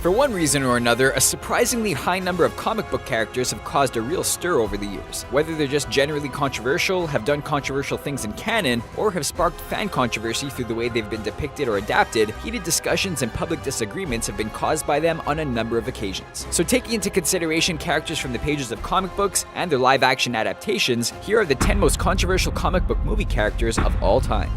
For one reason or another, a surprisingly high number of comic book characters have caused a real stir over the years. Whether they're just generally controversial, have done controversial things in canon, or have sparked fan controversy through the way they've been depicted or adapted, heated discussions and public disagreements have been caused by them on a number of occasions. So taking into consideration characters from the pages of comic books and their live-action adaptations, here are the 10 most controversial comic book movie characters of all time.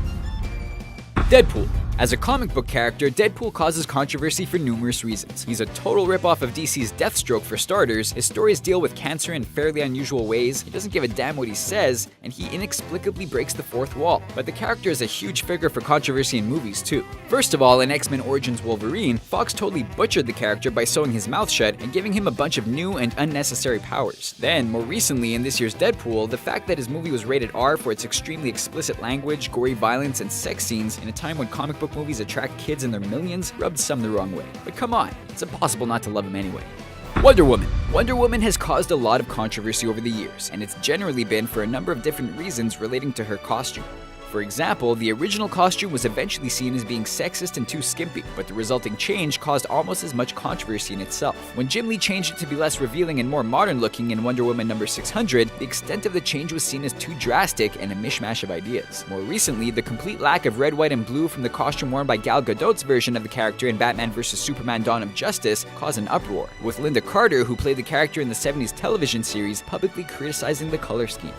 Deadpool. As a comic book character, Deadpool causes controversy for numerous reasons. He's a total ripoff of DC's Deathstroke for starters, his stories deal with cancer in fairly unusual ways, he doesn't give a damn what he says, and he inexplicably breaks the fourth wall. But the character is a huge figure for controversy in movies too. First of all, in X-Men Origins Wolverine, Fox totally butchered the character by sewing his mouth shut and giving him a bunch of new and unnecessary powers. Then, more recently in this year's Deadpool, the fact that his movie was rated R for its extremely explicit language, gory violence, and sex scenes in a time when comic book movies attract kids in their millions rubbed some the wrong way. But come on, it's impossible not to love him anyway. Wonder Woman. Wonder Woman has caused a lot of controversy over the years, and it's generally been for a number of different reasons relating to her costume. For example, the original costume was eventually seen as being sexist and too skimpy, but the resulting change caused almost as much controversy in itself. When Jim Lee changed it to be less revealing and more modern looking in Wonder Woman number 600, the extent of the change was seen as too drastic and a mishmash of ideas. More recently, the complete lack of red, white, and blue from the costume worn by Gal Gadot's version of the character in Batman vs. Superman Dawn of Justice caused an uproar, with Linda Carter, who played the character in the 70s television series, publicly criticizing the color scheme.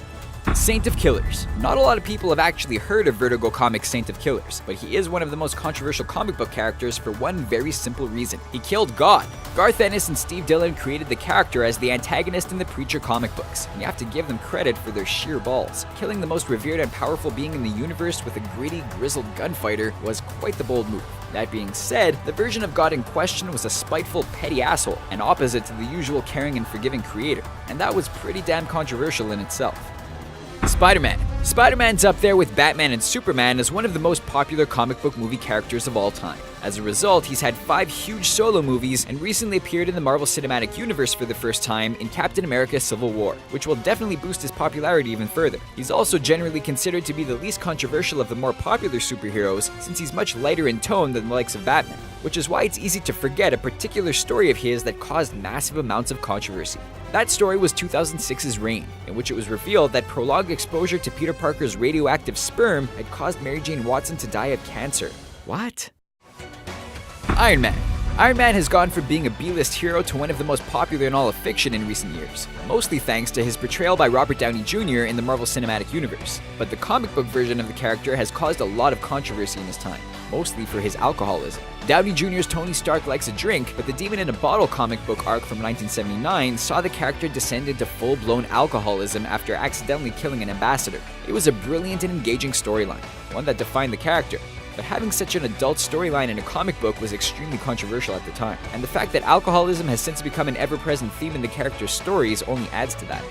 Saint of Killers. Not a lot of people have actually heard of Vertigo Comics' Saint of Killers, but he is one of the most controversial comic book characters for one very simple reason. He killed God. Garth Ennis and Steve Dillon created the character as the antagonist in the Preacher comic books, and you have to give them credit for their sheer balls. Killing the most revered and powerful being in the universe with a gritty, grizzled gunfighter was quite the bold move. That being said, the version of God in question was a spiteful, petty asshole, and opposite to the usual caring and forgiving creator, and that was pretty damn controversial in itself. Spider-Man. Spider-Man's up there with Batman and Superman as one of the most popular comic book movie characters of all time. As a result, he's had 5 huge solo movies and recently appeared in the Marvel Cinematic Universe for the first time in Captain America: Civil War, which will definitely boost his popularity even further. He's also generally considered to be the least controversial of the more popular superheroes since he's much lighter in tone than the likes of Batman, which is why it's easy to forget a particular story of his that caused massive amounts of controversy. That story was 2006's Reign, in which it was revealed that prolonged exposure to Peter Parker's radioactive sperm had caused Mary Jane Watson to die of cancer. What? Iron Man. Iron Man has gone from being a B-list hero to one of the most popular in all of fiction in recent years, mostly thanks to his portrayal by Robert Downey Jr. in the Marvel Cinematic Universe. But the comic book version of the character has caused a lot of controversy in his time, mostly for his alcoholism. Downey Jr.'s Tony Stark likes a drink, but the Demon in a Bottle comic book arc from 1979 saw the character descend into full-blown alcoholism after accidentally killing an ambassador. It was a brilliant and engaging storyline, one that defined the character. But having such an adult storyline in a comic book was extremely controversial at the time, and the fact that alcoholism has since become an ever-present theme in the character's stories only adds to that.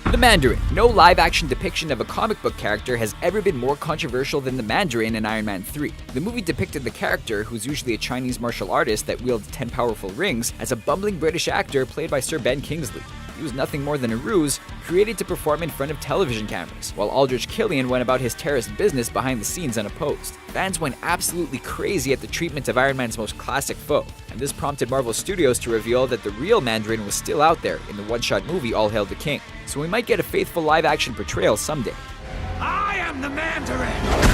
The Mandarin. No live-action depiction of a comic book character has ever been more controversial than the Mandarin in Iron Man 3. The movie depicted the character, who's usually a Chinese martial artist that wields 10 powerful rings, as a bumbling British actor played by Sir Ben Kingsley. He was nothing more than a ruse, created to perform in front of television cameras, while Aldrich Killian went about his terrorist business behind the scenes unopposed. Fans went absolutely crazy at the treatment of Iron Man's most classic foe, and this prompted Marvel Studios to reveal that the real Mandarin was still out there in the one-shot movie All Hail the King. So we might get a faithful live-action portrayal someday. I am the Mandarin!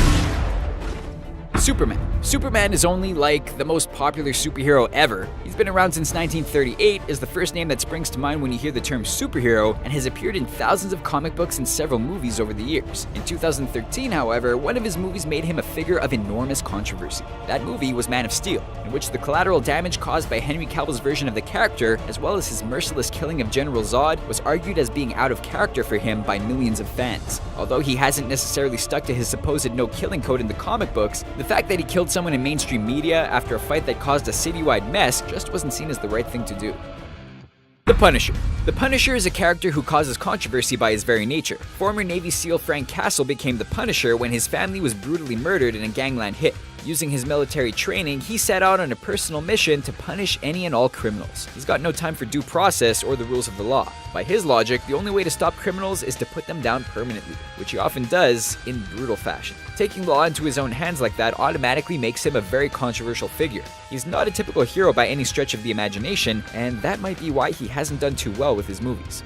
Superman. Superman is only like the most popular superhero ever. He's been around since 1938, is the first name that springs to mind when you hear the term superhero, and has appeared in thousands of comic books and several movies over the years. In 2013, however, one of his movies made him a figure of enormous controversy. That movie was Man of Steel, in which the collateral damage caused by Henry Cavill's version of the character, as well as his merciless killing of General Zod, was argued as being out of character for him by millions of fans. Although he hasn't necessarily stuck to his supposed no-killing code in the comic books, the fact that he killed someone in mainstream media after a fight that caused a citywide mess just wasn't seen as the right thing to do. The Punisher. The Punisher is a character who causes controversy by his very nature. Former Navy SEAL Frank Castle became the Punisher when his family was brutally murdered in a gangland hit. Using his military training, he set out on a personal mission to punish any and all criminals. He's got no time for due process or the rules of the law. By his logic, the only way to stop criminals is to put them down permanently, which he often does in brutal fashion. Taking the law into his own hands like that automatically makes him a very controversial figure. He's not a typical hero by any stretch of the imagination, and that might be why he hasn't done too well with his movies.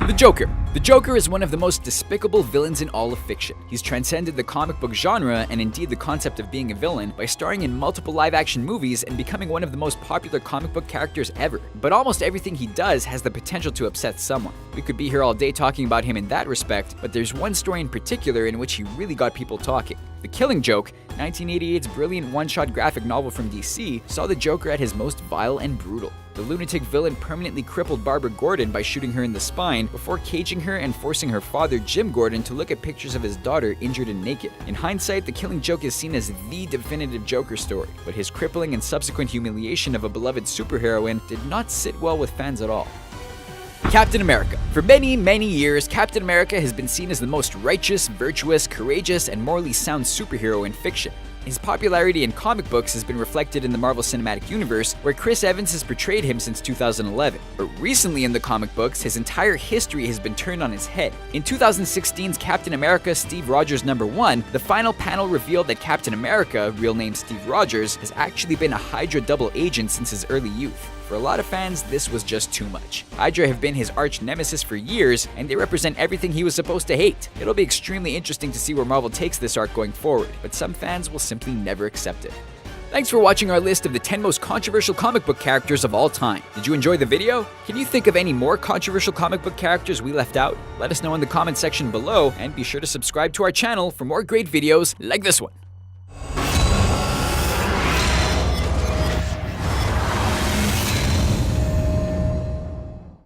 The Joker. The Joker is one of the most despicable villains in all of fiction. He's transcended the comic book genre and indeed the concept of being a villain by starring in multiple live-action movies and becoming one of the most popular comic book characters ever. But almost everything he does has the potential to upset someone. We could be here all day talking about him in that respect, but there's one story in particular in which he really got people talking. The Killing Joke, 1988's brilliant one-shot graphic novel from DC, saw the Joker at his most vile and brutal. The lunatic villain permanently crippled Barbara Gordon by shooting her in the spine before caging her and forcing her father, Jim Gordon, to look at pictures of his daughter injured and naked. In hindsight, The Killing Joke is seen as the definitive Joker story, but his crippling and subsequent humiliation of a beloved superheroine did not sit well with fans at all. Captain America. For many, many years, Captain America has been seen as the most righteous, virtuous, courageous, and morally sound superhero in fiction. His popularity in comic books has been reflected in the Marvel Cinematic Universe, where Chris Evans has portrayed him since 2011. But recently in the comic books, his entire history has been turned on its head. In 2016's Captain America Steve Rogers #1, the final panel revealed that Captain America, real name Steve Rogers, has actually been a Hydra double agent since his early youth. For a lot of fans, this was just too much. Hydra have been his arch nemesis for years, and they represent everything he was supposed to hate. It'll be extremely interesting to see where Marvel takes this arc going forward, but some fans will simply never accept it. Thanks for watching our list of the 10 most controversial comic book characters of all time. Did you enjoy the video? Can you think of any more controversial comic book characters we left out? Let us know in the comment section below, and be sure to subscribe to our channel for more great videos like this one.